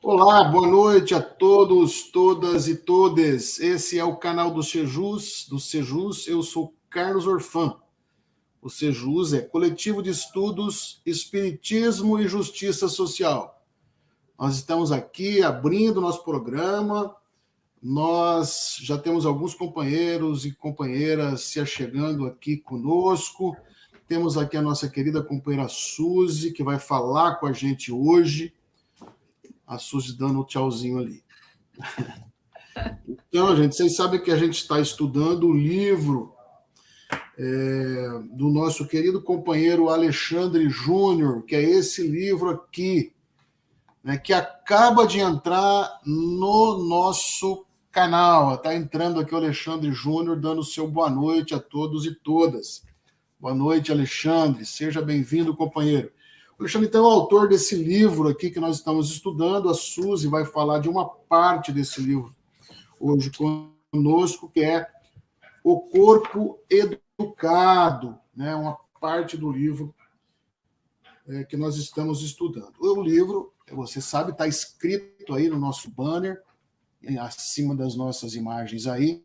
Olá, boa noite a todos, todas e todes. Esse é o canal do Sejus. Eu sou Carlos Orfan. O Sejus é Coletivo de Estudos, Espiritismo e Justiça Social. Nós estamos aqui abrindo nosso programa. Nós já temos alguns companheiros e companheiras se achegando aqui conosco. Temos aqui a nossa querida companheira Suzy, que vai falar com a gente hoje. A Suzy dando um tchauzinho ali. Então, gente, vocês sabem que a gente está estudando o livro do nosso querido companheiro Alexandre Júnior, que é esse livro aqui, né, que acaba de entrar no nosso canal. Está entrando aqui o Alexandre Júnior, dando o seu boa noite a todos e todas. Boa noite, Alexandre. Seja bem-vindo, companheiro. O Alexandre, então, é o autor desse livro aqui que nós estamos estudando. A Suzy vai falar de uma parte desse livro hoje conosco, que é O Corpo Educado, né? Uma parte do livro que nós estamos estudando. O livro, você sabe, está escrito aí no nosso banner, acima das nossas imagens aí,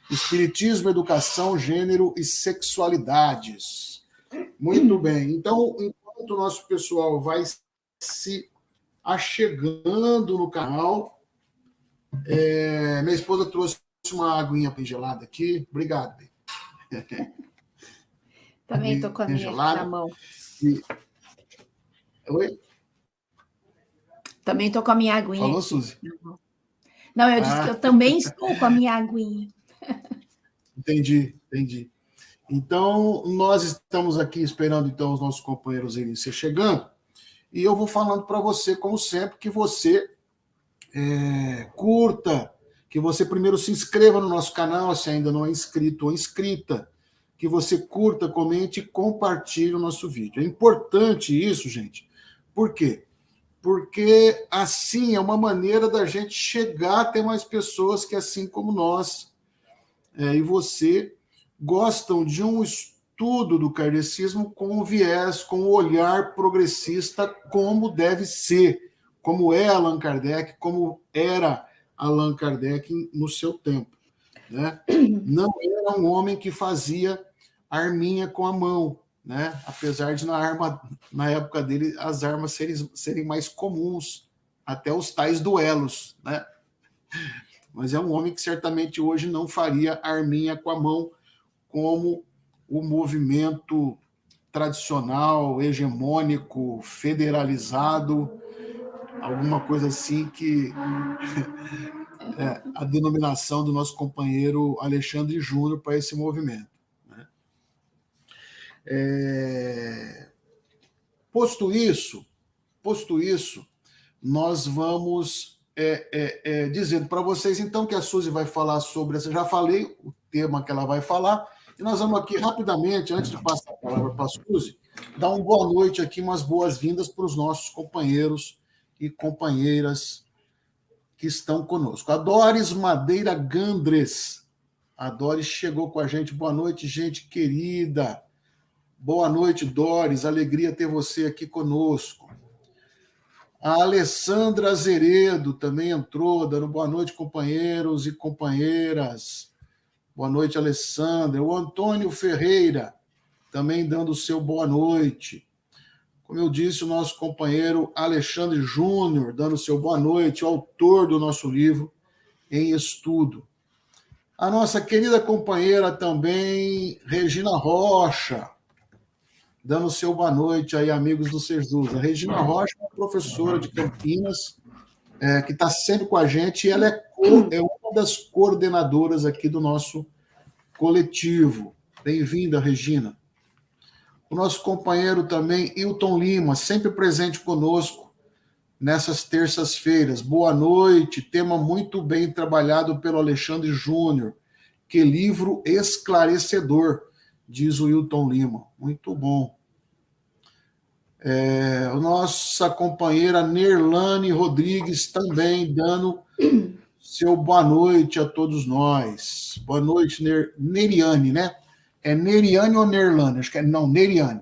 Espiritismo, Educação, Gênero e Sexualidades. Muito bem. Então, enquanto o nosso pessoal vai se achegando no canal, minha esposa trouxe uma aguinha bem gelada aqui. Obrigado, bem. Também estou com a minha gelada na mão. Oi? Também estou com a minha aguinha. Falou, Suzy? Não, eu disse que eu também estou com a minha aguinha. Entendi. Então, nós estamos aqui esperando então, os nossos companheiros irem se chegando, e eu vou falando para você, como sempre, que você curta, que você primeiro se inscreva no nosso canal, se ainda não é inscrito ou inscrita, que você curta, comente e compartilhe o nosso vídeo. É importante isso, gente. Por quê? Porque assim é uma maneira da gente chegar a ter mais pessoas que, assim como nós e você, gostam de um estudo do kardecismo com o viés, com o olhar progressista, como deve ser, como é Allan Kardec, como era Allan Kardec no seu tempo, né? Não era um homem que fazia arminha com a mão, né? Apesar de na época dele as armas serem mais comuns, até os tais duelos, né? Mas é um homem que certamente hoje não faria arminha com a mão, como o movimento tradicional, hegemônico, federalizado, alguma coisa assim que é a denominação do nosso companheiro Alexandre Júnior para esse movimento, né? Posto isso, nós vamos dizendo para vocês, então, que a Suzy vai falar sobre essa. Já falei o tema que ela vai falar, e nós vamos aqui rapidamente, antes de passar a palavra para a Suzy, dar uma boa noite aqui, umas boas-vindas para os nossos companheiros e companheiras que estão conosco. A Doris Madeira Gandres. A Doris chegou com a gente. Boa noite, gente querida. Boa noite, Doris. Alegria ter você aqui conosco. A Alessandra Azeredo também entrou, dando boa noite, companheiros e companheiras. Boa noite, Alessandra. O Antônio Ferreira também dando o seu boa noite. Como eu disse, o nosso companheiro Alexandre Júnior dando o seu boa noite, o autor do nosso livro em estudo. A nossa querida companheira também, Regina Rocha, dando o seu boa noite aí, amigos do Sejus. A Regina Rocha é uma professora de Campinas, que está sempre com a gente, e ela é uma das coordenadoras aqui do nosso coletivo. Bem-vinda, Regina. O nosso companheiro também, Hilton Lima, sempre presente conosco nessas terças-feiras. Boa noite, tema muito bem trabalhado pelo Alexandre Júnior. Que livro esclarecedor, diz o Hilton Lima. Muito bom. Nossa companheira Nerlane Rodrigues também dando seu boa noite a todos nós. Boa noite, Neriane, né? É Neriane ou Nerlane? Acho que é, não, Neriane.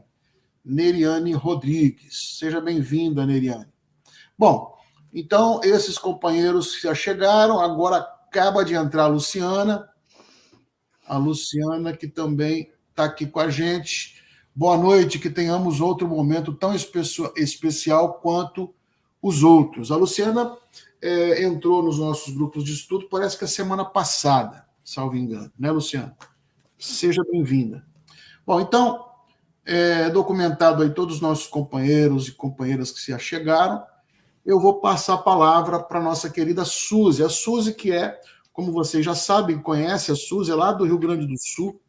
Neriane Rodrigues. Seja bem-vinda, Neriane. Bom, Então, esses companheiros já chegaram, agora acaba de entrar a Luciana que também está aqui com a gente. Boa noite, que tenhamos outro momento tão especial quanto os outros. A Luciana entrou nos nossos grupos de estudo, parece que a semana passada, salvo engano, né, Luciana? Seja bem-vinda. Bom, então, documentado aí todos os nossos companheiros e companheiras que se achegaram, eu vou passar a palavra para a nossa querida Suzy. A Suzy, que como vocês já sabem, conhece a Suzy, é lá do Rio Grande do Sul.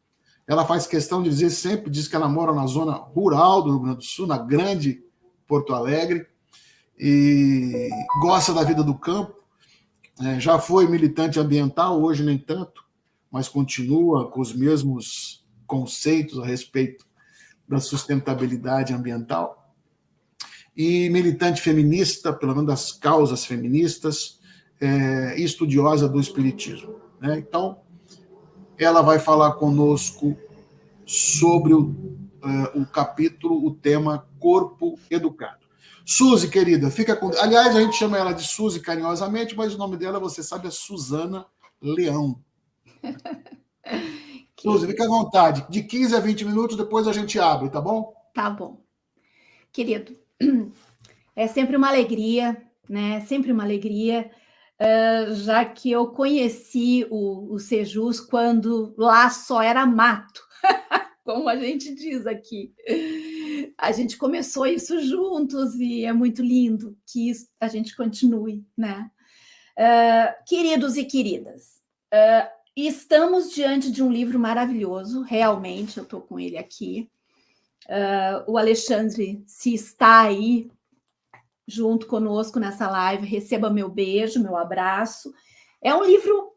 Ela faz questão de dizer sempre, diz que ela mora na zona rural do Rio Grande do Sul, na grande Porto Alegre, e gosta da vida do campo. Já foi militante ambiental, hoje nem tanto, mas continua com os mesmos conceitos a respeito da sustentabilidade ambiental. E militante feminista, pelo menos das causas feministas, e estudiosa do espiritismo. Né? Então, ela vai falar conosco sobre o capítulo, o tema Corpo Educado. Suzy, querida, fica com... Aliás, a gente chama ela de Suzy carinhosamente, mas o nome dela, você sabe, é Suzana Leão. Suzy, fica à vontade. De 15 a 20 minutos, depois a gente abre, tá bom? Tá bom. Querido, é sempre uma alegria, né? Sempre uma alegria, já que eu conheci o Sejus quando lá só era mato, como a gente diz aqui. A gente começou isso juntos e é muito lindo que a gente continue, né? Queridos e queridas, estamos diante de um livro maravilhoso, realmente, eu estou com ele aqui. O Alexandre, se está aí junto conosco nessa live, receba meu beijo, meu abraço. É um livro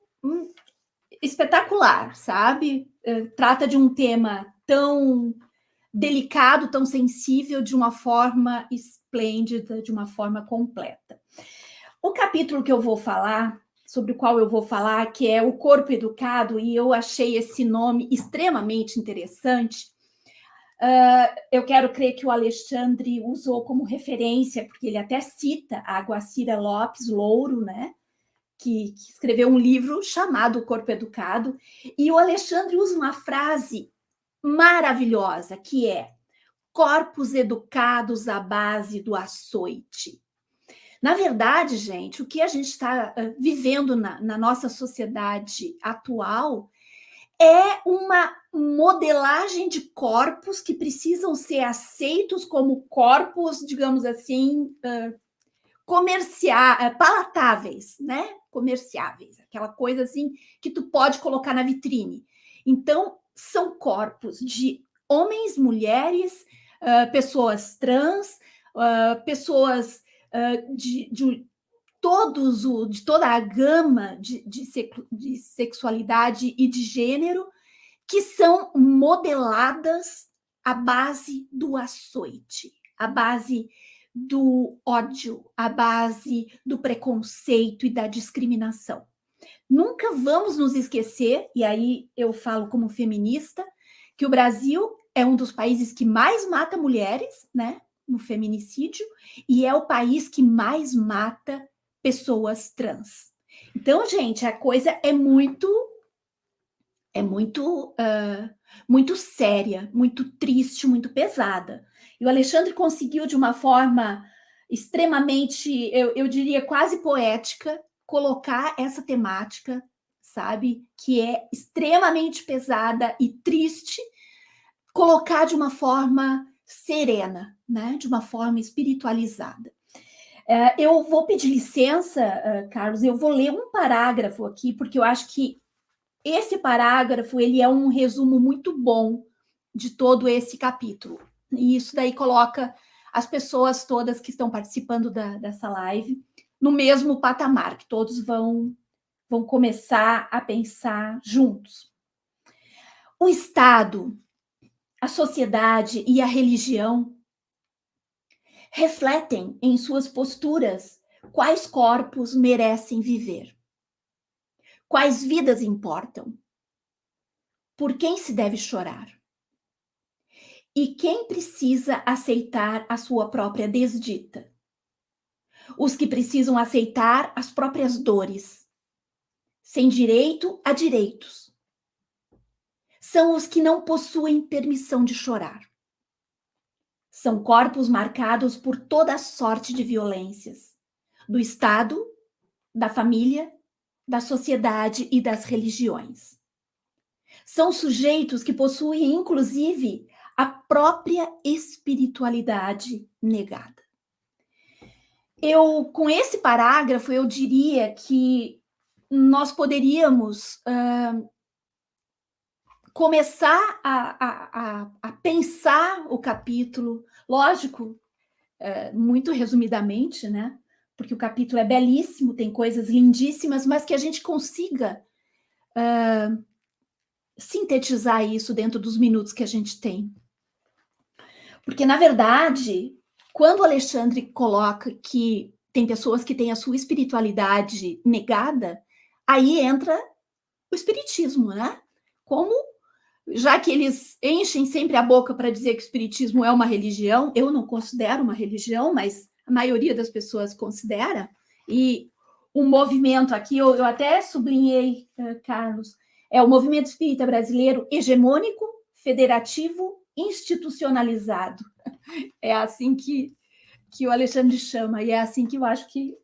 espetacular, sabe? Trata de um tema tão delicado, tão sensível, de uma forma esplêndida, de uma forma completa. O capítulo que eu vou falar, sobre o qual eu vou falar, que é o Corpo Educado, e eu achei esse nome extremamente interessante. Eu quero crer que o Alexandre usou como referência, porque ele até cita a Guacira Lopes Louro, né? Que escreveu um livro chamado O Corpo Educado, e o Alexandre usa uma frase maravilhosa, que é: corpos educados à base do açoite. Na verdade, gente, o que a gente está vivendo na nossa sociedade atual é uma modelagem de corpos que precisam ser aceitos como corpos, digamos assim, palatáveis, né? Comerciáveis, aquela coisa assim que tu pode colocar na vitrine. Então, são corpos de homens, mulheres, pessoas trans, pessoas de toda a gama de sexualidade e de gênero, que são modeladas à base do açoite, à base do ódio, à base do preconceito e da discriminação. Nunca vamos nos esquecer, e aí eu falo como feminista, que o Brasil é um dos países que mais mata mulheres, né, no feminicídio, e é o país que mais mata pessoas trans. Então, gente, a coisa é muito séria, muito triste, muito pesada. E o Alexandre conseguiu, de uma forma extremamente, eu diria, quase poética, colocar essa temática, sabe, que é extremamente pesada e triste, colocar de uma forma serena, né, de uma forma espiritualizada. Eu vou pedir licença, Carlos, eu vou ler um parágrafo aqui, porque eu acho que esse parágrafo ele é um resumo muito bom de todo esse capítulo. E isso daí coloca as pessoas todas que estão participando dessa live no mesmo patamar, que todos vão começar a pensar juntos. O Estado, a sociedade e a religião refletem em suas posturas quais corpos merecem viver, quais vidas importam, por quem se deve chorar e quem precisa aceitar a sua própria desdita. os que precisam aceitar as próprias dores, sem direito a direitos. São os que não possuem permissão de chorar. São corpos marcados por toda sorte de violências, do Estado, da família, da sociedade e das religiões. São sujeitos que possuem, inclusive, a própria espiritualidade negada. Com esse parágrafo, eu diria que nós poderíamos começar a pensar o capítulo, lógico, muito resumidamente, né? Porque o capítulo é belíssimo, tem coisas lindíssimas, mas que a gente consiga sintetizar isso dentro dos minutos que a gente tem. Porque, na verdade, quando o Alexandre coloca que tem pessoas que têm a sua espiritualidade negada, aí entra o espiritismo, né? Como, já que eles enchem sempre a boca para dizer que o espiritismo é uma religião, eu não considero uma religião, mas a maioria das pessoas considera, e o movimento aqui, eu até sublinhei, Carlos, é o movimento espírita brasileiro hegemônico, federativo, institucionalizado. É assim que o Alexandre chama, e é assim que eu acho que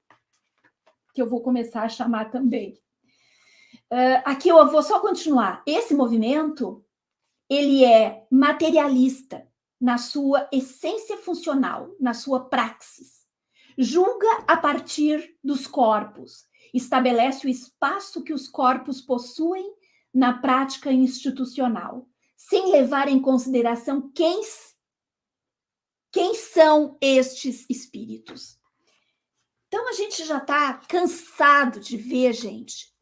eu vou começar a chamar também. Aqui eu vou só continuar. Esse movimento, ele é materialista na sua essência funcional, na sua praxis. Julga a partir dos corpos, estabelece o espaço que os corpos possuem na prática institucional, sem levar em consideração quem são estes espíritos. Então, a gente já está cansado de ver, gente,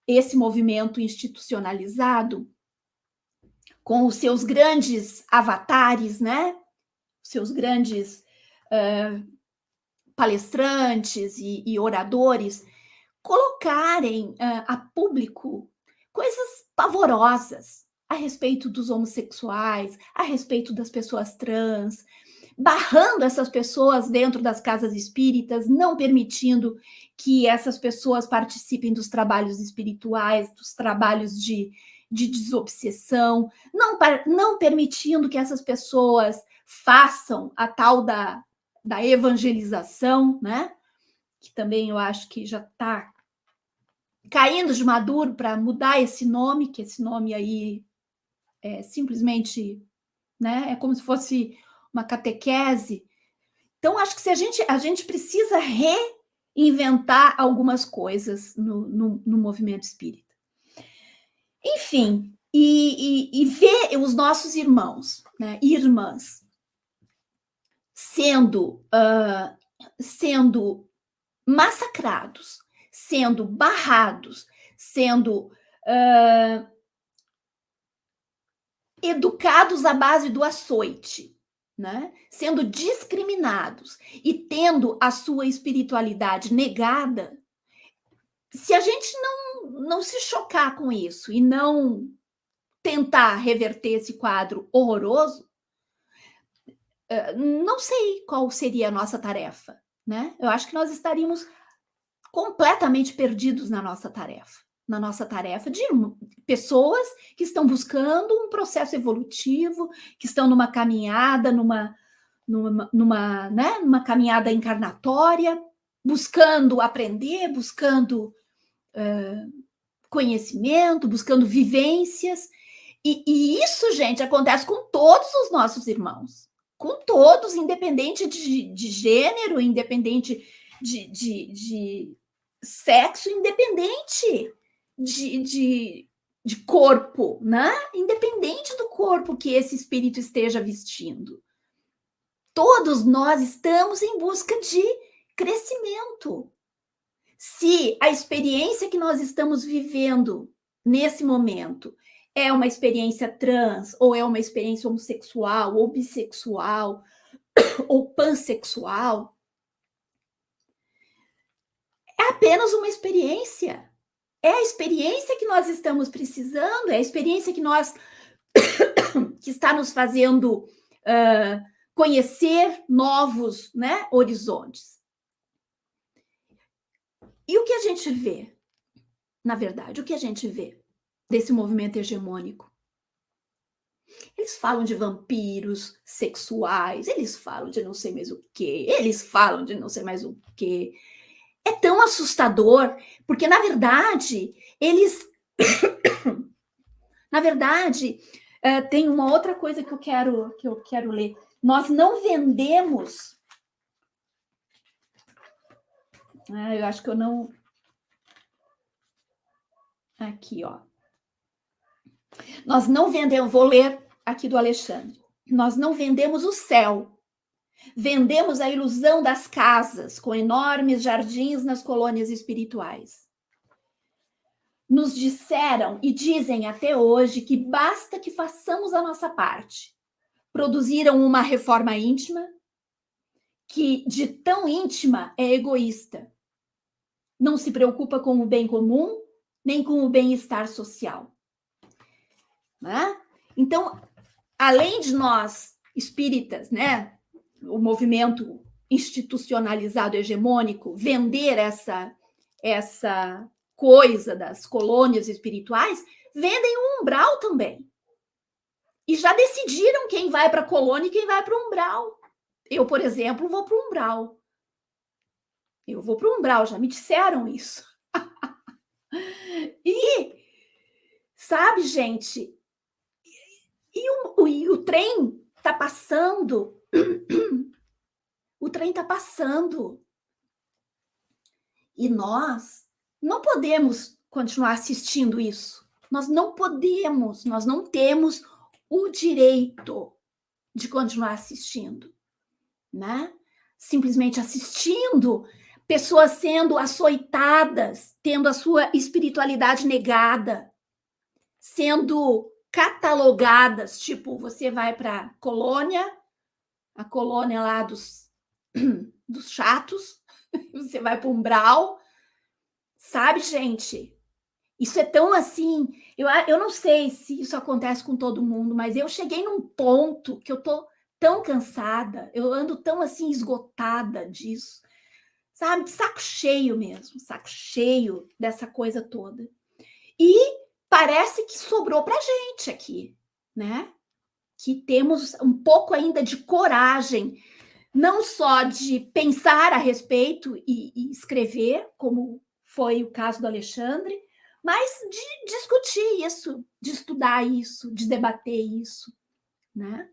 esse movimento institucionalizado com os seus grandes avatares, né? Seus grandes palestrantes e oradores colocarem a público coisas pavorosas a respeito dos homossexuais, a respeito das pessoas trans, barrando essas pessoas dentro das casas espíritas, não permitindo que essas pessoas participem dos trabalhos espirituais, dos trabalhos de desobsessão, não permitindo que essas pessoas façam a tal da evangelização, né? Que também eu acho que já está caindo de maduro para mudar esse nome, que esse nome aí é simplesmente, né? É como se fosse uma catequese. Então, acho que a gente precisa reinventar algumas coisas no movimento espírita. Enfim, e ver os nossos irmãos, né, irmãs, sendo massacrados, sendo barrados, sendo educados à base do açoite, né? Sendo discriminados e tendo a sua espiritualidade negada, se a gente não se chocar com isso e não tentar reverter esse quadro horroroso, não sei qual seria a nossa tarefa, né? Eu acho que nós estaríamos completamente perdidos na nossa tarefa de pessoas que estão buscando um processo evolutivo, que estão numa caminhada, numa caminhada encarnatória, buscando aprender, buscando conhecimento, buscando vivências. E isso, gente, acontece com todos os nossos irmãos, com todos, independente de gênero, independente de sexo, independente de corpo, né? Independente do corpo que esse espírito esteja vestindo. Todos nós estamos em busca de crescimento. Se a experiência que nós estamos vivendo nesse momento é uma experiência trans, ou é uma experiência homossexual, ou bissexual, ou pansexual, é apenas uma experiência. É a experiência que nós estamos precisando, é a experiência que está nos fazendo conhecer novos, né, horizontes. E o que a gente vê, na verdade, o que a gente vê desse movimento hegemônico? Eles falam de vampiros sexuais, eles falam de não sei mais o quê, eles falam de não sei mais o quê. É tão assustador, porque, na verdade, eles... Na verdade, tem uma outra coisa que eu quero ler. Nós não vendemos... eu acho que eu não... Aqui, ó. Nós não vendemos... Vou ler aqui do Alexandre. Nós não vendemos o céu. Vendemos a ilusão das casas com enormes jardins nas colônias espirituais. Nos disseram e dizem até hoje que basta que façamos a nossa parte. Produziram uma reforma íntima que, de tão íntima, é egoísta. Não se preocupa com o bem comum, nem com o bem-estar social. Né? Então, além de nós, espíritas, né, o movimento institucionalizado hegemônico, vender essa coisa das colônias espirituais, vendem o umbral também. E já decidiram quem vai para a colônia e quem vai para o umbral. Eu, por exemplo, vou para o umbral. Eu vou para o umbral, já me disseram isso. E, sabe, gente, e o trem está passando. O trem está passando. E nós não podemos continuar assistindo isso. Nós não podemos, nós não temos o direito de continuar assistindo, né? Simplesmente assistindo pessoas sendo açoitadas, tendo a sua espiritualidade negada, sendo catalogadas, tipo, você vai para a colônia lá dos chatos, você vai para o umbral, sabe, gente? Isso é tão assim, eu não sei se isso acontece com todo mundo, mas eu cheguei num ponto que eu tô tão cansada, eu ando tão assim esgotada disso, sabe? De saco cheio mesmo, saco cheio dessa coisa toda. E parece que sobrou pra gente aqui, né? Que temos um pouco ainda de coragem, não só de pensar a respeito e escrever, como foi o caso do Alexandre, mas de discutir isso, de estudar isso, de debater isso, né?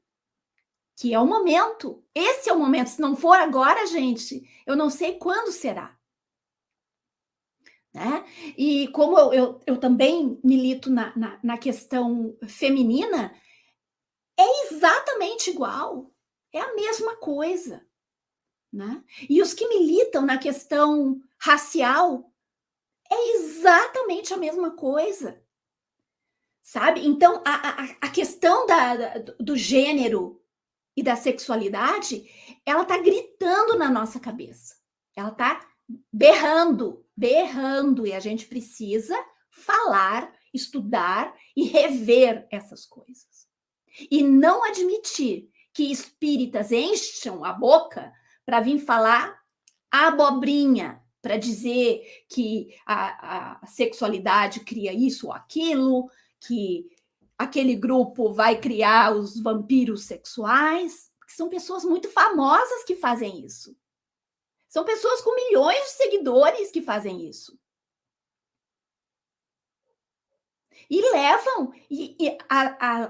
Que é o momento. Esse é o momento. Se não for agora, gente, eu não sei quando será. Né? E como eu também milito na questão feminina, é exatamente igual. É a mesma coisa. Né? E os que militam na questão racial, é exatamente a mesma coisa. Sabe? Então, a questão do gênero e da sexualidade, ela está gritando na nossa cabeça. Ela está berrando, e a gente precisa falar, estudar e rever essas coisas. E não admitir que espíritas encham a boca para vir falar abobrinha, para dizer que a sexualidade cria isso ou aquilo, que aquele grupo vai criar os vampiros sexuais, porque são pessoas muito famosas que fazem isso. São pessoas com milhões de seguidores que fazem isso. E levam,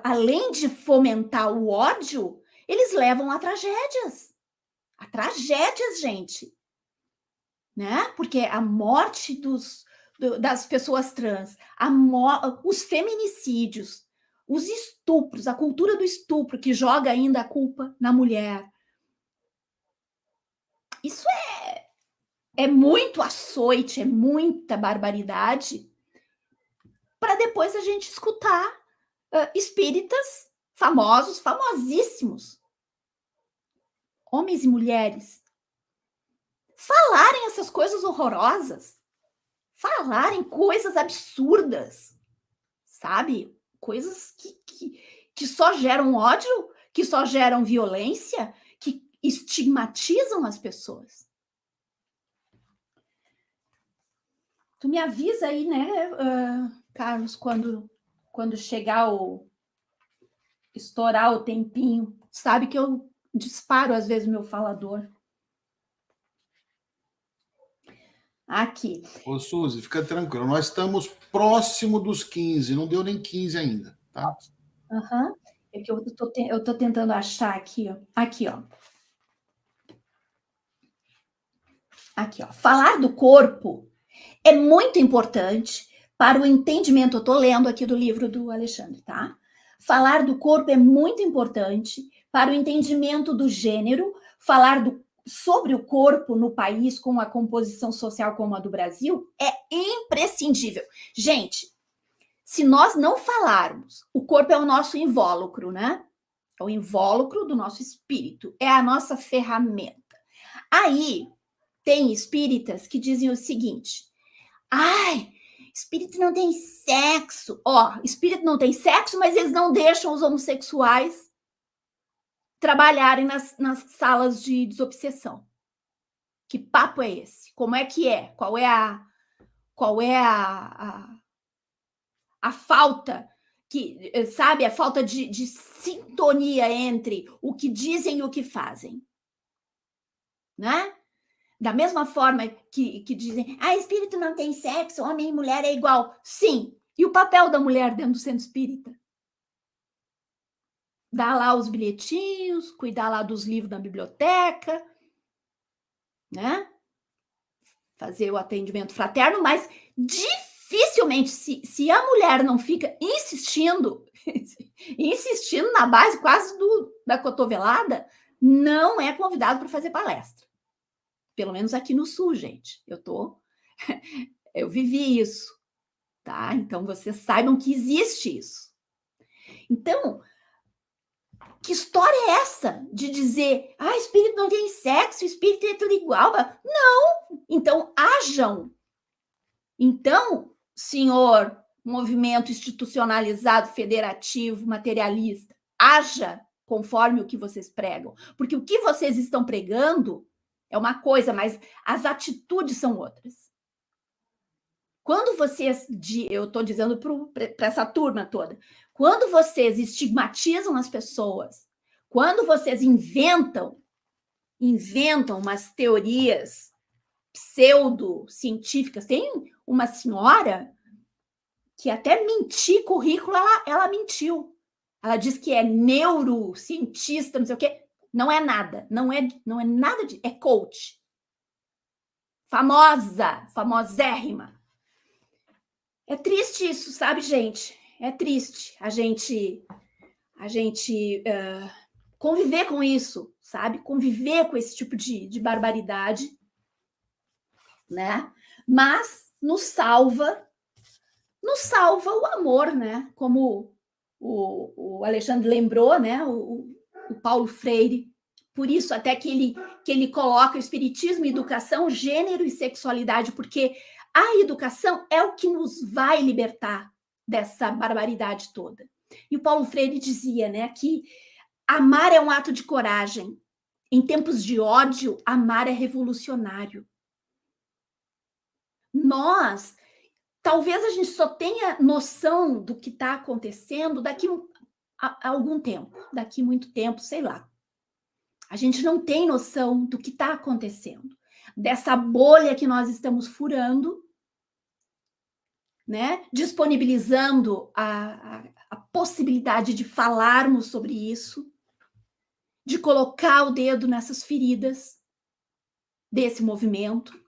além de fomentar o ódio, eles levam a tragédias. A tragédias, gente. Né? Porque a morte das pessoas trans, os feminicídios, os estupros, a cultura do estupro que joga ainda a culpa na mulher. Isso é muito açoite, é muita barbaridade, para depois a gente escutar espíritas famosos, famosíssimos, homens e mulheres, falarem essas coisas horrorosas, falarem coisas absurdas, sabe? Coisas que só geram ódio, que só geram violência, que estigmatizam as pessoas. Tu me avisa aí, né, Carlos, quando estourar o tempinho. Sabe que eu disparo, às vezes, o meu falador. Aqui. Ô, Suzy, fica tranquilo. Nós estamos próximo dos 15, não deu nem 15 ainda, tá? Uhum. É que eu tô tentando achar aqui, ó. Aqui, ó. Aqui, ó. Falar do corpo é muito importante para o entendimento. Eu estou lendo aqui do livro do Alexandre, tá? Falar do corpo é muito importante para o entendimento do gênero. Falar sobre o corpo no país com a composição social como a do Brasil é imprescindível. Gente, se nós não falarmos, o corpo é o nosso invólucro, né? É o invólucro do nosso espírito, é a nossa ferramenta. Aí, tem espíritas que dizem o seguinte: ai, espírito não tem sexo. Ó, espírito não tem sexo, mas eles não deixam os homossexuais trabalharem nas salas de desobsessão. Que papo é esse? Como é que é? Qual é a falta que, sabe, a falta de sintonia entre o que dizem e o que fazem, né? Da mesma forma que dizem, espírito não tem sexo, homem e mulher é igual. Sim. E o papel da mulher dentro do centro espírita? Dar lá os bilhetinhos, cuidar lá dos livros na biblioteca, né? Fazer o atendimento fraterno, mas dificilmente, se a mulher não fica insistindo na base quase da cotovelada, não é convidado para fazer palestra. Pelo menos aqui no Sul, gente. Eu vivi isso, tá? Então, vocês saibam que existe isso. Então, que história é essa de dizer, espírito não tem sexo, espírito é tudo igual? Não! Então, hajam. Então, senhor movimento institucionalizado, federativo, materialista, haja conforme o que vocês pregam. Porque o que vocês estão pregando é uma coisa, mas as atitudes são outras. Quando vocês, eu estou dizendo para essa turma toda, quando vocês estigmatizam as pessoas, quando vocês inventam umas teorias pseudocientíficas, tem uma senhora que até mentir currículo, ela mentiu. Ela diz que é neurocientista, não sei o quê. Não é nada, não é nada de... É coach. Famosérrima. É triste isso, sabe, gente? É triste a gente conviver com isso, sabe? Conviver com esse tipo de barbaridade, né? Mas nos salva o amor, né? Como o Alexandre lembrou, né? O Paulo Freire. Por isso, até que ele coloca o espiritismo, educação, gênero e sexualidade, porque a educação é o que nos vai libertar dessa barbaridade toda. E o Paulo Freire dizia, né, que amar é um ato de coragem. Em tempos de ódio, amar é revolucionário. Talvez a gente só tenha noção do que está acontecendo daqui a algum tempo, daqui muito tempo, sei lá. A gente não tem noção do que está acontecendo, dessa bolha que nós estamos furando, né? Disponibilizando a possibilidade de falarmos sobre isso, de colocar o dedo nessas feridas desse movimento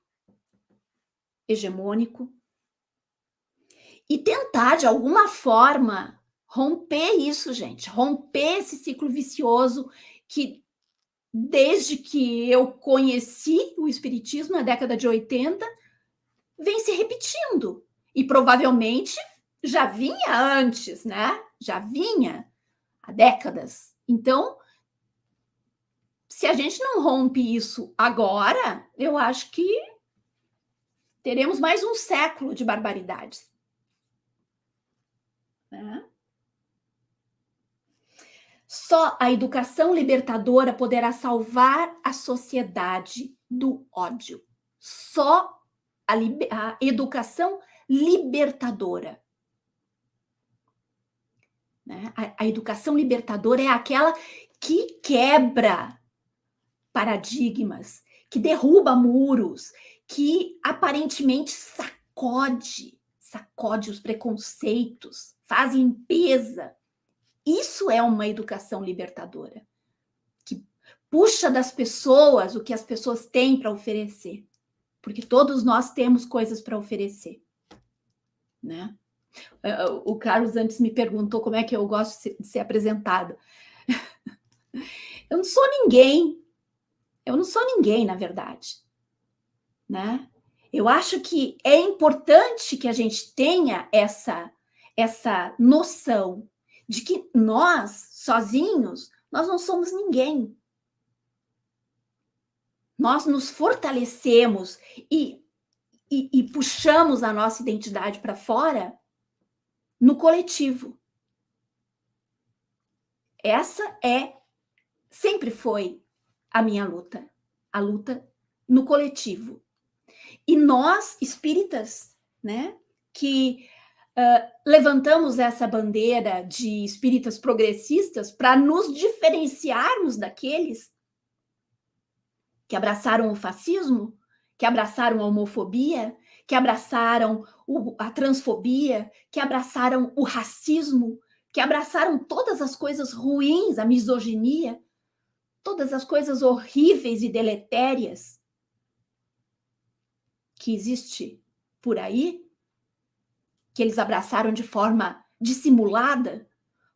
hegemônico e tentar, de alguma forma, romper isso, gente, romper esse ciclo vicioso que, desde que eu conheci o espiritismo na década de 80, vem se repetindo. E provavelmente já vinha antes, né? Já vinha há décadas. Então, se a gente não rompe isso agora, eu acho que teremos mais um século de barbaridades. Né? Só a educação libertadora poderá salvar a sociedade do ódio. Só a educação libertadora. Né? A educação libertadora é aquela que quebra paradigmas, que derruba muros, que aparentemente sacode os preconceitos, faz limpeza. Isso é uma educação libertadora, que puxa das pessoas o que as pessoas têm para oferecer, porque todos nós temos coisas para oferecer, né? O Carlos antes me perguntou como é que eu gosto de ser apresentada. Eu não sou ninguém, na verdade, né? Eu acho que é importante que a gente tenha essa noção de que nós, sozinhos, nós não somos ninguém. Nós nos fortalecemos e puxamos a nossa identidade para fora no coletivo. Essa sempre foi a minha luta, a luta no coletivo. E nós, espíritas, né, que levantamos essa bandeira de espíritas progressistas para nos diferenciarmos daqueles que abraçaram o fascismo, que abraçaram a homofobia, que abraçaram a transfobia, que abraçaram o racismo, que abraçaram todas as coisas ruins, a misoginia, todas as coisas horríveis e deletérias que existe por aí, que eles abraçaram de forma dissimulada,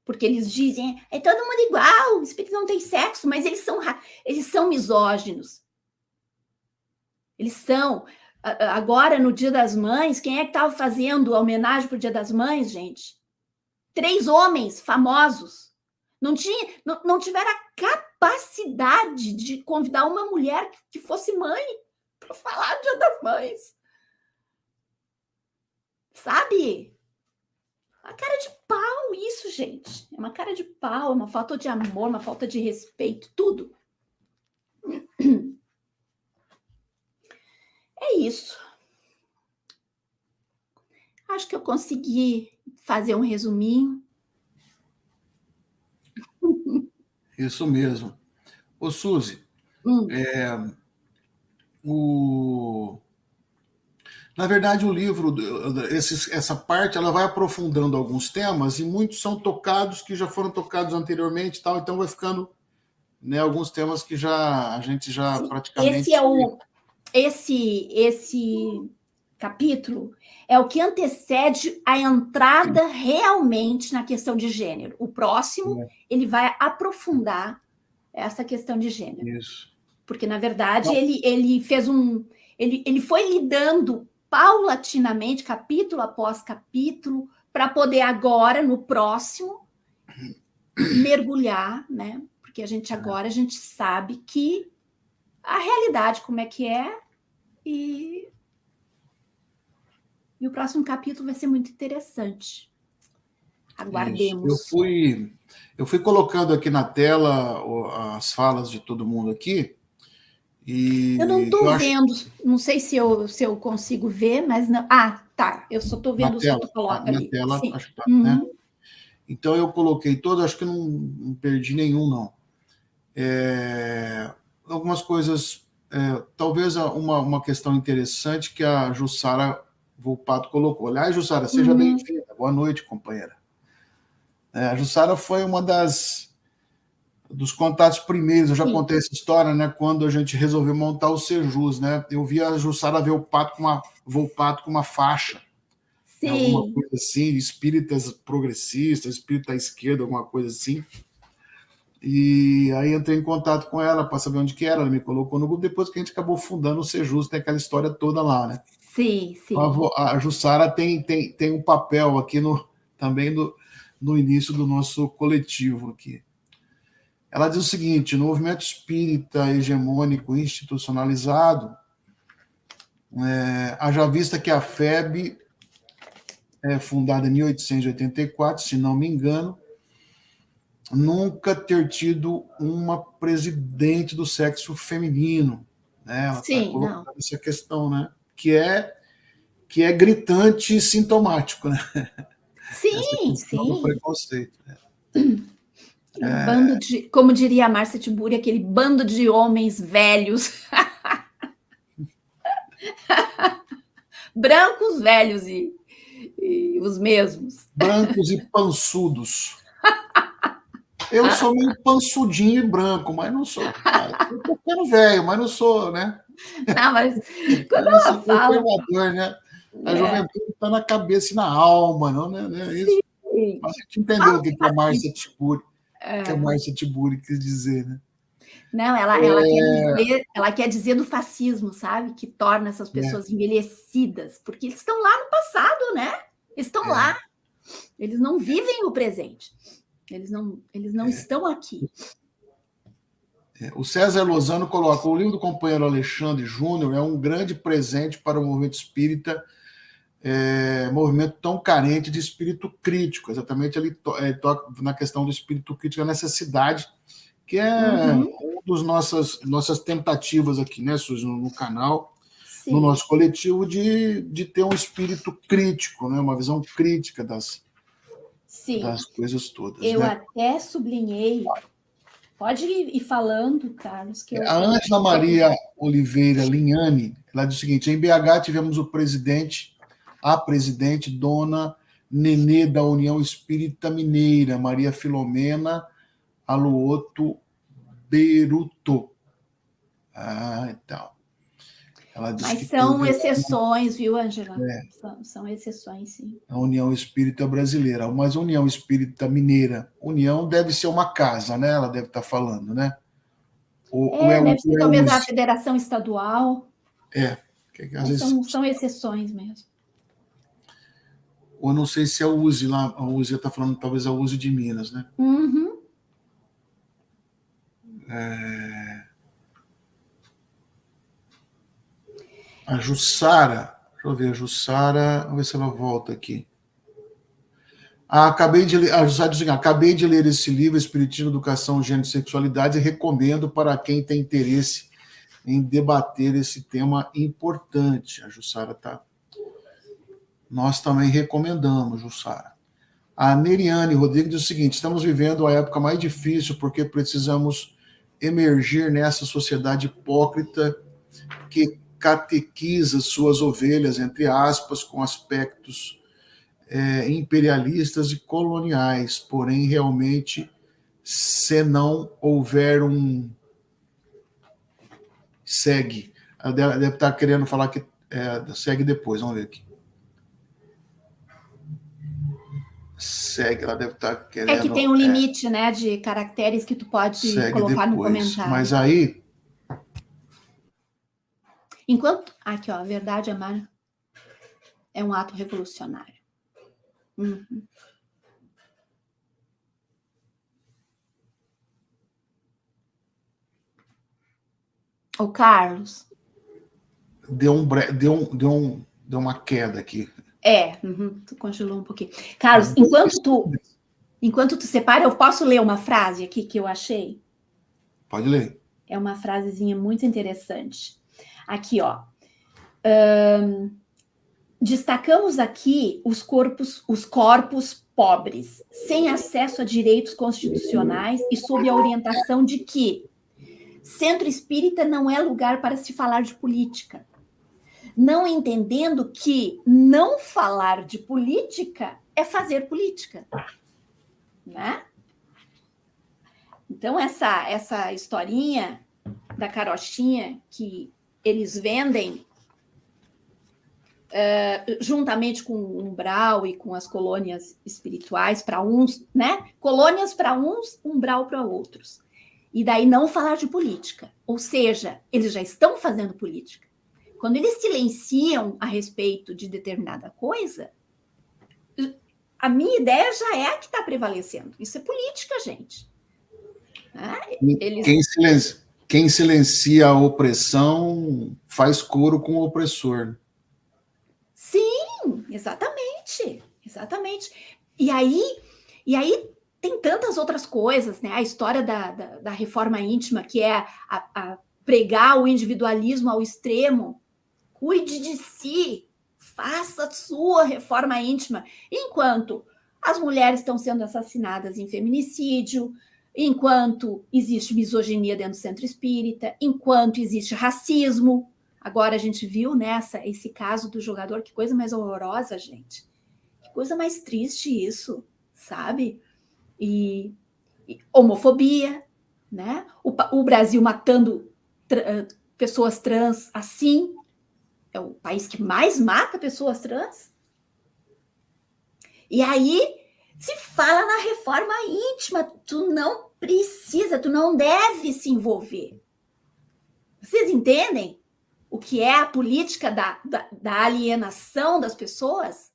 porque eles dizem, é todo mundo igual, o espírito não tem sexo, mas eles são misóginos. Eles são. Agora, no Dia das Mães, quem é que estava fazendo a homenagem para o Dia das Mães, gente? 3 homens famosos. Não tiveram a capacidade de convidar uma mulher que fosse mãe para falar do Dia das Mães. Sabe? Uma cara de pau isso, gente. É uma cara de pau, é uma falta de amor, uma falta de respeito, tudo. É isso. Acho que eu consegui fazer um resuminho. Isso mesmo. Ô, Suzy, na verdade, o livro, essa parte, ela vai aprofundando alguns temas e muitos são tocados que já foram tocados anteriormente, tal, então vai ficando, né, alguns temas que a gente já Sim, praticamente... Esse capítulo é o que antecede a entrada realmente na questão de gênero. O próximo, ele vai aprofundar essa questão de gênero. Isso. Porque, na verdade, ele fez ele foi lidando paulatinamente, capítulo após capítulo, para poder agora, no próximo, mergulhar, né? Porque a gente sabe que a realidade como é que é, e o próximo capítulo vai ser muito interessante. Aguardemos. Isso. Eu fui colocando aqui na tela as falas de todo mundo aqui. Eu não estou vendo, não sei se eu consigo ver, mas não. Ah, tá. Eu só estou vendo o que tu coloca ali. Tela, sim. Acho que tá, né? Então eu coloquei todos, acho que não perdi nenhum, não. Algumas coisas, talvez uma questão interessante que a Jussara Volpato colocou. Aliás, Jussara, seja bem-vinda. Boa noite, companheira. A Jussara foi uma dos contatos primeiros. Eu já contei essa história, né? Quando a gente resolveu montar o Sejus, né? Eu vi a Jussara Volpato com uma faixa. Sim. Alguma coisa assim, espíritas progressistas, espírita à esquerda, alguma coisa assim. E aí entrei em contato com ela para saber onde que era, ela me colocou no grupo, depois que a gente acabou fundando o Sejus, tem aquela história toda lá, né? Sim. A Jussara tem um papel aqui também no início do nosso coletivo aqui. Ela diz o seguinte: no movimento espírita hegemônico institucionalizado, haja vista que a FEB é fundada em 1884, se não me engano, nunca ter tido uma presidente do sexo feminino, né? Ela está colocando essa questão, né? Que é que é gritante e sintomático, né? Sim, sim. Preconceito. Bando de, como diria a Márcia Tiburi, aquele bando de homens velhos, brancos, velhos e os mesmos. Brancos e pançudos. Eu sou meio pançudinho e branco, mas não sou. Eu tô ficando velho, mas não sou, né? Não, mas quando Eu ela sou fala. conservador, né? A juventude está na cabeça e na alma, não é isso? Sim. Mas a gente entendeu o que a Márcia Tiburi quis dizer, né? Não, ela quer dizer do fascismo, sabe? Que torna essas pessoas envelhecidas, porque eles estão lá no passado, né? Eles estão lá. Eles não vivem o presente. Eles não estão aqui. O César Lozano coloca: o livro do companheiro Alexandre Júnior é um grande presente para o movimento espírita, movimento tão carente de espírito crítico. Exatamente, ele toca na questão do espírito crítico, a necessidade, que é uma das nossas tentativas aqui, né, Suzy, no canal, Sim. no nosso coletivo, de ter um espírito crítico, né, uma visão crítica das coisas todas. Eu, né? até sublinhei. Pode ir falando, Carlos. A Ângela Maria Oliveira Linhani, ela diz o seguinte: em BH tivemos a presidente, dona Nenê da União Espírita Mineira, Maria Filomena Aluoto Beruto. Então. Ela diz Mas que são exceções, viu, Ângela? São exceções, sim. A União Espírita Brasileira, mas a União Espírita Mineira, União deve ser uma casa, né? Ela deve estar falando, né? Deve ser talvez a Federação Estadual. Às vezes... são exceções mesmo. Ou não sei se é o USE lá, a USE está falando, talvez é o USE de Minas, né? A Jussara, deixa eu ver, a Jussara, vamos ver se ela volta aqui. Acabei de ler esse livro, Espiritismo, Educação, Gênero e Sexualidade, e recomendo para quem tem interesse em debater esse tema importante. A Jussara está... Nós também recomendamos, Jussara. A Neriane Rodrigues diz o seguinte: estamos vivendo a época mais difícil porque precisamos emergir nessa sociedade hipócrita que catequiza suas ovelhas, entre aspas, com aspectos imperialistas e coloniais. Porém, realmente, se não houver um... Segue. Ela deve estar querendo falar que segue depois, vamos ver aqui. Segue, ela deve estar querendo... que tem um limite, né, de caracteres que tu pode colocar depois no comentário. Mas aí... Enquanto... Aqui, ó, a verdade, amar é um ato revolucionário. O Carlos... Deu uma queda aqui. Tu congelou um pouquinho. Carlos, enquanto tu separa, eu posso ler uma frase aqui que eu achei? Pode ler. É uma frasezinha muito interessante. Aqui, ó. Destacamos aqui os corpos pobres, sem acesso a direitos constitucionais e sob a orientação de que centro espírita não é lugar para se falar de política. Não entendendo que não falar de política é fazer política. Né? Então, essa historinha da carochinha que eles vendem juntamente com o umbral e com as colônias espirituais para uns, né? Colônias para uns, umbral para outros. E daí não falar de política. Ou seja, eles já estão fazendo política. Quando eles silenciam a respeito de determinada coisa, a minha ideia já é a que está prevalecendo. Isso é política, gente. Quem silencia a opressão faz coro com o opressor. Sim, exatamente. E aí tem tantas outras coisas, né? A história da reforma íntima, que é a pregar o individualismo ao extremo. Cuide de si, Faça a sua reforma íntima. Enquanto as mulheres estão sendo assassinadas em feminicídio, enquanto existe misoginia dentro do centro espírita, enquanto existe racismo. Agora a gente viu esse caso do jogador, que coisa mais horrorosa, gente. Que coisa mais triste isso, sabe? E homofobia, né? O Brasil matando pessoas trans assim. É o país que mais mata pessoas trans. E aí se fala na reforma íntima. Tu não precisa, tu não deve se envolver. Vocês entendem o que é a política da alienação das pessoas?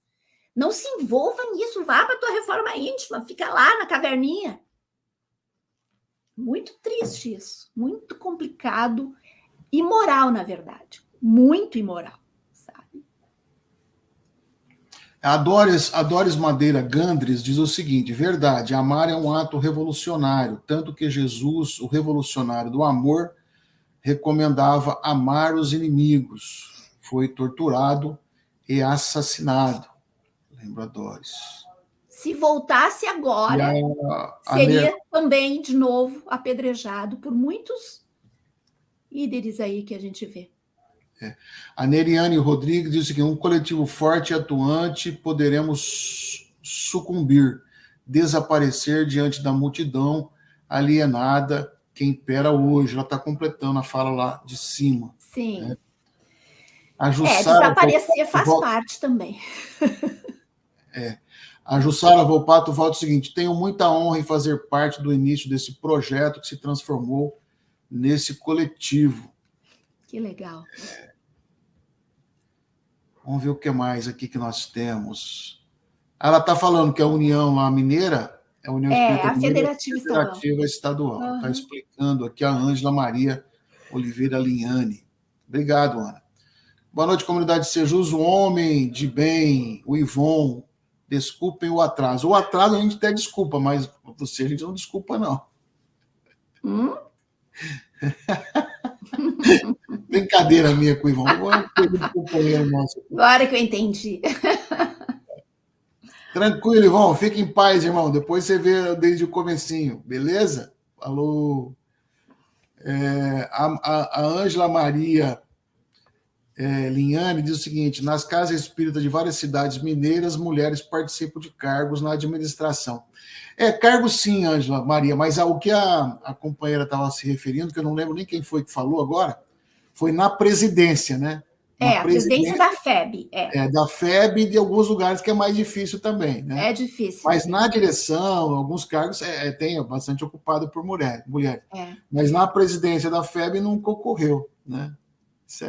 Não se envolva nisso, vá para a tua reforma íntima, fica lá na caverninha. Muito triste isso, muito complicado, imoral, na verdade, muito imoral, sabe? A Doris Madeira Gandres diz o seguinte: verdade, amar é um ato revolucionário, tanto que Jesus, o revolucionário do amor, recomendava amar os inimigos. Foi torturado e assassinado. Lembra, Doris? Se voltasse agora, seria também, de novo, apedrejado por muitos líderes aí que a gente vê. A Neriane Rodrigues disse que um coletivo forte e atuante poderemos sucumbir, desaparecer diante da multidão alienada que impera hoje. Ela está completando a fala lá de cima. Sim. Né? A Jussara, desaparecer faz parte também. A Jussara Volpato volta o seguinte: tenho muita honra em fazer parte do início desse projeto que se transformou nesse coletivo. Que legal. Vamos ver o que mais aqui que nós temos. Ela está falando que a União lá mineira é a União Espírita a Federativa Estadual. Está explicando aqui a Ângela Maria Oliveira Linhane. Obrigado, Ana. Boa noite, comunidade Sejus, o homem de bem, o Ivon. Desculpem o atraso. O atraso a gente até desculpa, mas você a gente não desculpa, não. Brincadeira minha com o Ivon. Agora que eu entendi. Tranquilo, Ivon. Fique em paz, irmão. Depois você vê desde o comecinho, beleza? Falou. A Ângela Maria Linhane diz o seguinte: nas casas espíritas de várias cidades mineiras, mulheres participam de cargos na administração. Cargo sim, Ângela Maria, mas o que a companheira estava se referindo, que eu não lembro nem quem foi que falou agora, foi na presidência, né? A presidência da FEB. Da FEB e de alguns lugares que é mais difícil também, né? É difícil. Mas na direção, alguns cargos tem bastante ocupado por mulher. Mas na presidência da FEB nunca ocorreu, né? Isso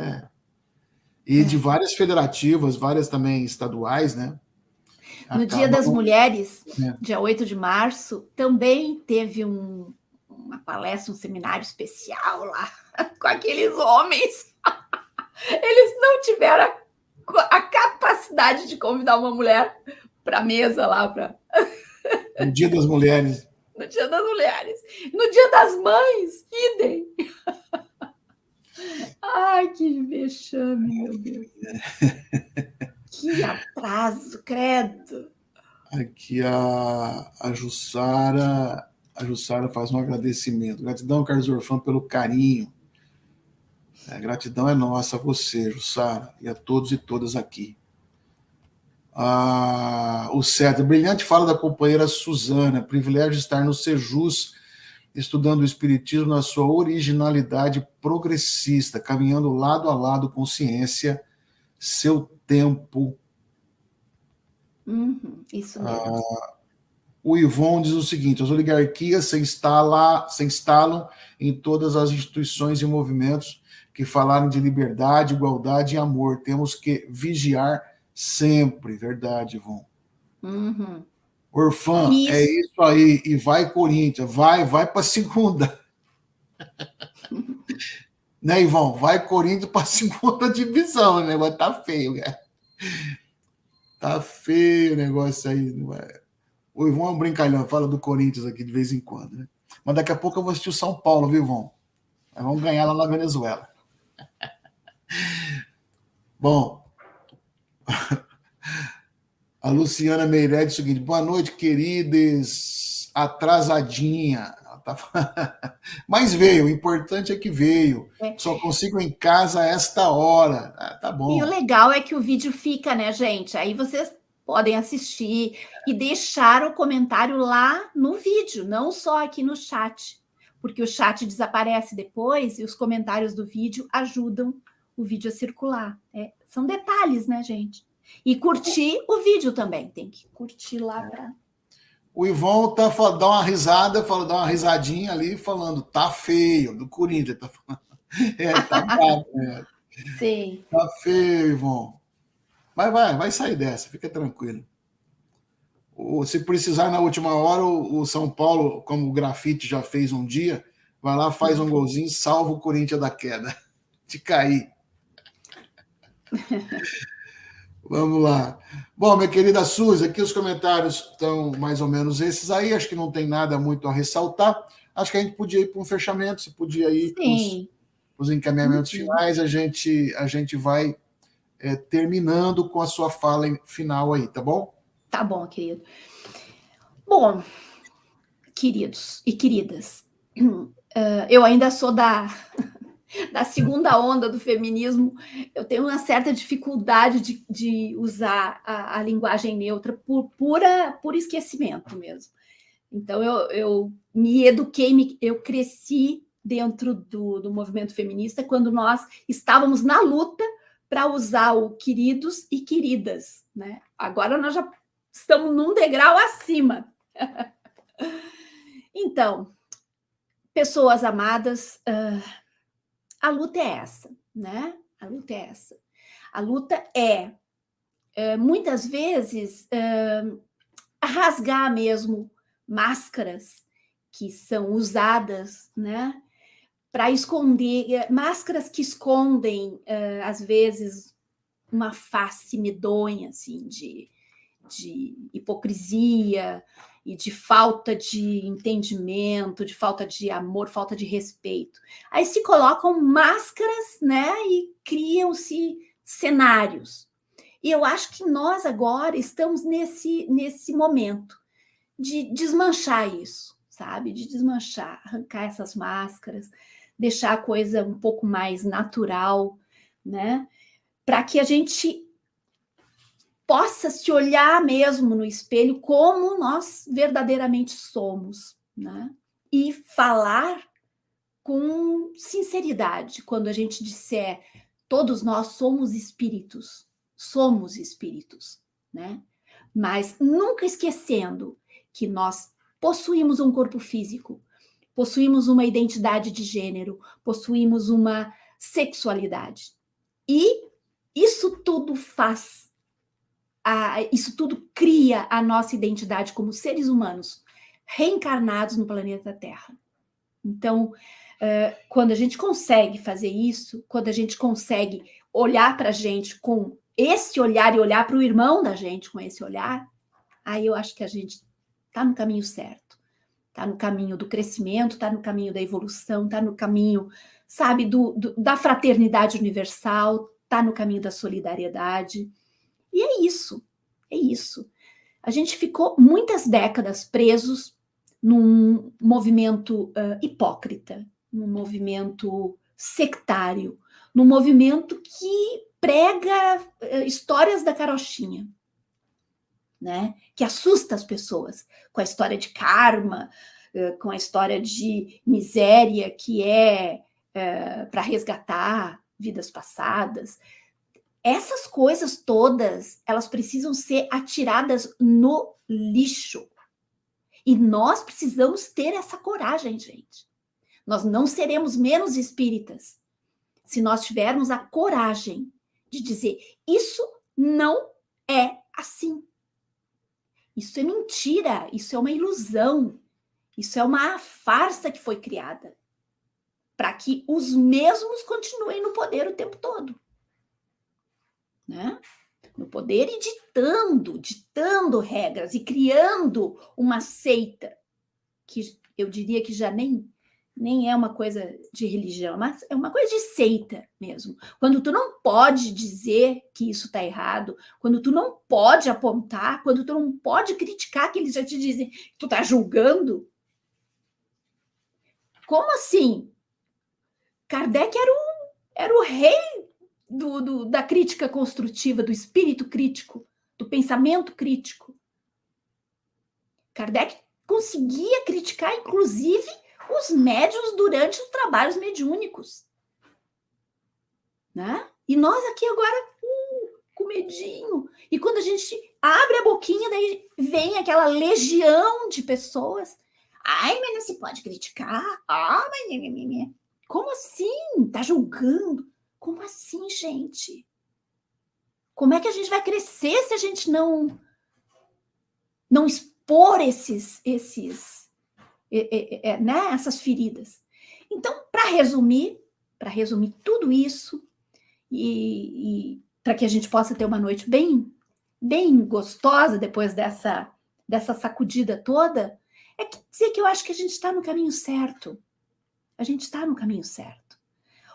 E de várias federativas, várias também estaduais, né? No Dia das Mulheres, dia 8 de março, também teve uma palestra, um seminário especial lá, com aqueles homens. Eles não tiveram a capacidade de convidar uma mulher para a mesa lá. No Dia das Mulheres. No Dia das Mulheres. No Dia das Mães, idem. Ai, que vexame, meu Deus. Que atraso, credo. Aqui a Jussara faz um agradecimento. Gratidão, Carlos Orfan, pelo carinho. A gratidão é nossa a você, Jussara, e a todos e todas aqui. O César, brilhante fala da companheira Suzana, privilégio de estar no Sejus, estudando o Espiritismo na sua originalidade progressista, caminhando lado a lado com ciência, seu tempo. Isso mesmo. O Ivon diz o seguinte: as oligarquias se instalam em todas as instituições e movimentos que falarem de liberdade, igualdade e amor. Temos que vigiar sempre. Verdade, Ivon. Orfã, é isso aí. E vai, Corinthians. Vai para a segunda. Né, Ivon? Vai, Corinthians, para a segunda divisão. O negócio tá feio, cara. Tá feio o negócio aí. O Ivon é um brincalhão. Fala do Corinthians aqui de vez em quando, né? Mas daqui a pouco eu vou assistir o São Paulo, viu, Ivon? Nós vamos ganhar lá na Venezuela. Bom, A Luciana Meirelles, o seguinte: boa noite, queridas, atrasadinha. Mas veio, o importante é que veio. Só consigo em casa a esta hora. Tá bom. E o legal é que o vídeo fica, né, gente? Aí vocês podem assistir e deixar o comentário lá no vídeo, não só aqui no chat, porque o chat desaparece depois e os comentários do vídeo ajudam o vídeo a circular. São detalhes, né, gente? E curtir o vídeo também, tem que curtir lá para. O Ivon dá uma risada, dá uma risadinha ali, falando, tá feio, do Corinthians. Tá falando. Tá bravo, né? Sim. Tá feio, Ivon. Mas vai sair dessa, fica tranquilo. Se precisar na última hora, o São Paulo, como o Grafite já fez um dia, vai lá, faz um golzinho, salva o Corinthians da queda, de cair. Vamos lá. Bom, minha querida Suzy, aqui os comentários estão mais ou menos esses aí, acho que não tem nada muito a ressaltar. Acho que a gente podia ir para um fechamento, você podia ir para os encaminhamentos finais, a gente vai terminando com a sua fala final aí, tá bom? Tá bom, querido. Bom, queridos e queridas, eu ainda sou da segunda onda do feminismo, eu tenho uma certa dificuldade de usar a linguagem neutra por esquecimento mesmo. Então, eu me eduquei, eu cresci dentro do movimento feminista quando nós estávamos na luta para usar o queridos e queridas, né? Agora nós já estamos num degrau acima. Então, pessoas amadas, a luta é essa, né? A luta é essa. A luta é muitas vezes, rasgar mesmo máscaras que são usadas, né? Para esconder, máscaras que escondem, às vezes, uma face medonha, assim, de hipocrisia e de falta de entendimento, de falta de amor, falta de respeito. Aí se colocam máscaras, né, e criam-se cenários. E eu acho que nós agora estamos nesse momento de desmanchar isso, sabe? De desmanchar, arrancar essas máscaras, deixar a coisa um pouco mais natural, né? Para que a gente possa se olhar mesmo no espelho como nós verdadeiramente somos, né? E falar com sinceridade quando a gente disser todos nós somos espíritos, né? Mas nunca esquecendo que nós possuímos um corpo físico, possuímos uma identidade de gênero, possuímos uma sexualidade. E isso tudo isso tudo cria a nossa identidade como seres humanos reencarnados no planeta Terra. Então, quando a gente consegue fazer isso, quando a gente consegue olhar para a gente com esse olhar e olhar para o irmão da gente com esse olhar, aí eu acho que a gente está no caminho certo, está no caminho do crescimento, está no caminho da evolução, está no caminho, sabe, da fraternidade universal, está no caminho da solidariedade. E é isso, é isso. A gente ficou muitas décadas presos num movimento hipócrita, num movimento sectário, num movimento que prega histórias da carochinha, né? Que assusta as pessoas com a história de karma, com a história de miséria que para resgatar vidas passadas. Essas coisas todas, elas precisam ser atiradas no lixo. E nós precisamos ter essa coragem, gente. Nós não seremos menos espíritas se nós tivermos a coragem de dizer: isso não é assim. Isso é mentira, isso é uma ilusão, isso é uma farsa que foi criada para que os mesmos continuem no poder o tempo todo. Né? No poder e ditando regras e criando uma seita que eu diria que já nem nem é uma coisa de religião, mas é uma coisa de seita mesmo. Quando tu não pode dizer que isso está errado, quando tu não pode apontar, quando tu não pode criticar, que eles já te dizem que tu está julgando. Como assim? Kardec era o rei da crítica construtiva, do espírito crítico, do pensamento crítico. Kardec conseguia criticar, inclusive, os médiuns durante os trabalhos mediúnicos. Né? E nós aqui agora, com medinho. E quando a gente abre a boquinha, daí vem aquela legião de pessoas. Ai, mas não se pode criticar. Ah, mas... Como assim? Tá julgando? Como assim, gente? Como é que a gente vai crescer se a gente não expor né, essas feridas? Então, para resumir tudo isso e para que a gente possa ter uma noite bem, bem gostosa depois dessa sacudida toda, é dizer que eu acho que a gente está no caminho certo. A gente está no caminho certo.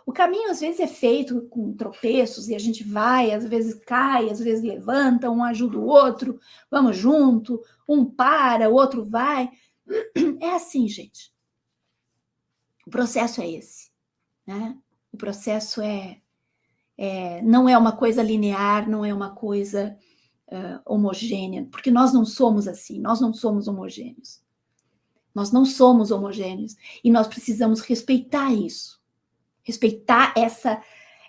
O caminho, às vezes, é feito com tropeços e a gente vai, às vezes cai, às vezes levanta, um ajuda o outro, vamos junto, um para, o outro vai. É assim, gente. O processo é esse. Né? O processo não é uma coisa linear, não é uma coisa homogênea, porque nós não somos assim, nós não somos homogêneos. Nós não somos homogêneos e nós precisamos respeitar isso. Respeitar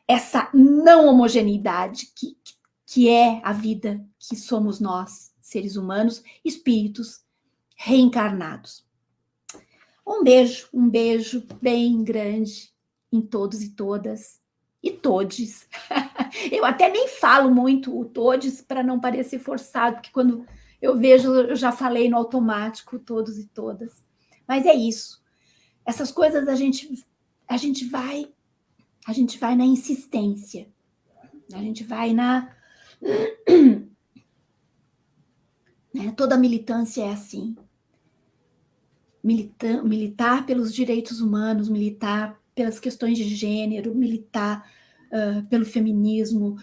essa não homogeneidade que é a vida que somos nós, seres humanos, espíritos reencarnados. Um beijo bem grande em todos e todas e todes. Eu até nem falo muito o todes para não parecer forçado, porque quando eu vejo, eu já falei no automático, todos e todas. Mas é isso. Essas coisas a gente vai na insistência. A gente vai na... Né? Toda militância é assim. Militar pelos direitos humanos, militar pelas questões de gênero, militar pelo feminismo,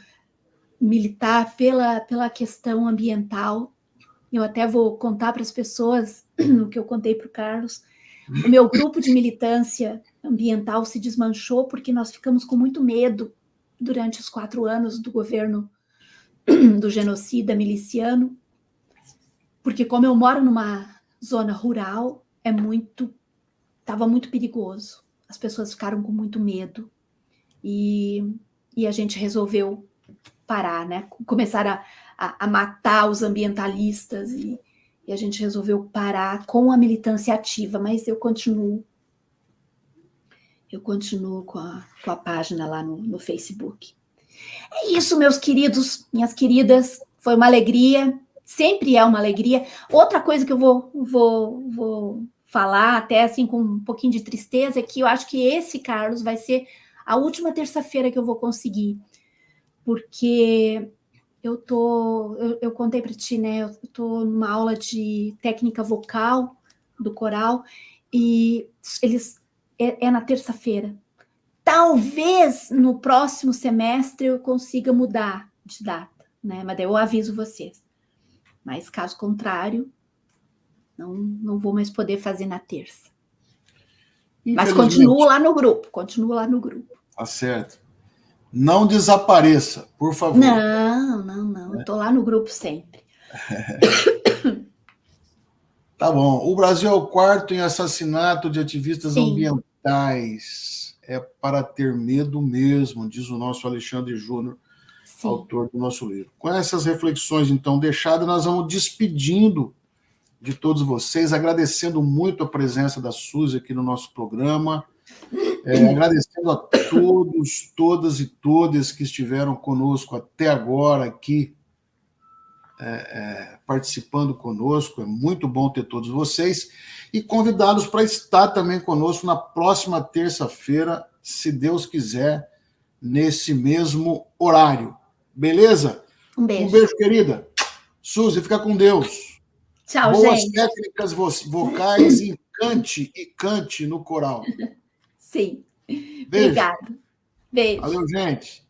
militar pela questão ambiental. Eu até vou contar para as pessoas o que eu contei para o Carlos. O meu grupo de militância ambiental se desmanchou porque nós ficamos com muito medo durante os 4 anos do governo do genocida miliciano, porque como eu moro numa zona rural, estava muito perigoso. As pessoas ficaram com muito medo e a gente resolveu parar, né? Começar a matar os ambientalistas e a gente resolveu parar com a militância ativa, mas eu continuo com a página lá no Facebook. É isso, meus queridos, minhas queridas, foi uma alegria, sempre é uma alegria. Outra coisa que eu vou falar, até assim com um pouquinho de tristeza, é que eu acho que esse, Carlos, vai ser a última terça-feira que eu vou conseguir, porque eu contei para ti, né? Eu estou numa aula de técnica vocal do coral e é na terça-feira. Talvez no próximo semestre eu consiga mudar de data, né? Mas daí eu aviso vocês. Mas caso contrário, não vou mais poder fazer na terça. Mas continuo lá no grupo. Tá certo. Não desapareça, por favor. Não. Estou lá no grupo sempre. Tá bom. O Brasil é o 4º em assassinato de ativistas Sim. ambientais. É para ter medo mesmo, diz o nosso Alexandre Júnior, autor do nosso livro. Com essas reflexões, então, deixadas, nós vamos despedindo de todos vocês, agradecendo muito a presença da Suzy aqui no nosso programa, agradecendo a todos, todas e todas que estiveram conosco até agora aqui, participando conosco. É muito bom ter todos vocês e convidá-los para estar também conosco na próxima terça-feira, se Deus quiser, nesse mesmo horário. Beleza? Um beijo. Um beijo, querida. Suzy, fica com Deus. Tchau, Boas gente. técnicas vocais em e cante no coral. Sim. Beijo. Obrigado. Beijo. Valeu, gente.